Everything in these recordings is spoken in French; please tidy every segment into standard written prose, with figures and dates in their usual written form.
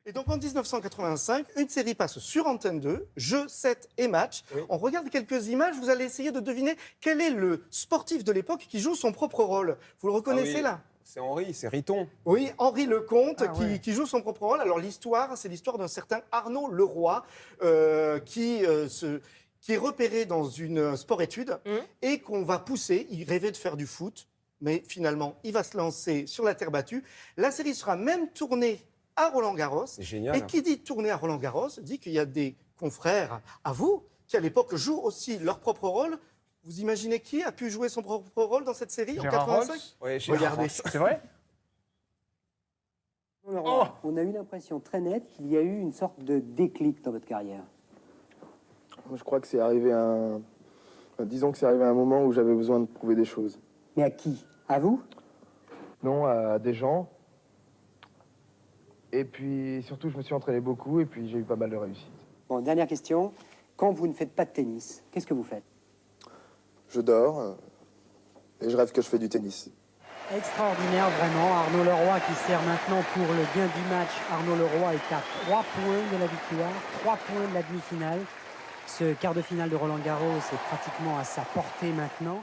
Et donc en 1985, une série passe sur Antenne 2, Jeux, 7 et match. Oui. On regarde quelques images, vous allez essayer de deviner quel est le sportif de l'époque qui joue son propre rôle. Vous le reconnaissez là ? C'est Henri, c'est Riton. Oui, Henri Lecomte ouais. qui joue son propre rôle. Alors l'histoire, c'est l'histoire d'un certain Arnaud Leroy qui est repéré dans une sport-études et qu'on va pousser. Il rêvait de faire du foot, mais finalement, il va se lancer sur la terre battue. La série sera même tournée à Roland-Garros. C'est génial. Et qui dit tourner à Roland-Garros dit qu'il y a des confrères à vous qui, à l'époque, jouent aussi leur propre rôle. Vous imaginez qui a pu jouer son propre rôle dans cette série Gérard en 85 Rolls. Ouais, Regardez. C'est vrai? Alors, on a eu l'impression très nette qu'il y a eu une sorte de déclic dans votre carrière. Je crois que c'est arrivé disons que c'est arrivé à un moment où j'avais besoin de prouver des choses. Mais à qui? À vous? Non, à des gens. Et puis, surtout, je me suis entraîné beaucoup et puis j'ai eu pas mal de réussite. Bon, dernière question. Quand vous ne faites pas de tennis, qu'est-ce que vous faites? Je dors et je rêve que je fais du tennis. Extraordinaire, vraiment. Arnaud Leroy qui sert maintenant pour le gain du match. Arnaud Leroy est à 3 points de la victoire, 3 points de la demi-finale. Ce quart de finale de Roland-Garros est pratiquement à sa portée maintenant.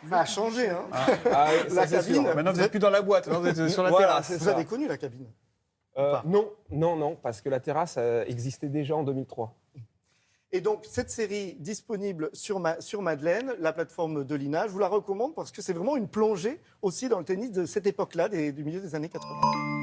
Ça a changé, hein. Ah, oui, La ça, c'est cabine. sûr. Maintenant, vous n'êtes plus dans la boîte, maintenant, vous êtes sur la Voilà, terrasse. c'est Vous ça. avez connu la cabine. Non, parce que la terrasse existait déjà en 2003. Et donc, cette série disponible sur Madeleine, la plateforme de l'INA, je vous la recommande parce que c'est vraiment une plongée aussi dans le tennis de cette époque-là, du milieu des années 80.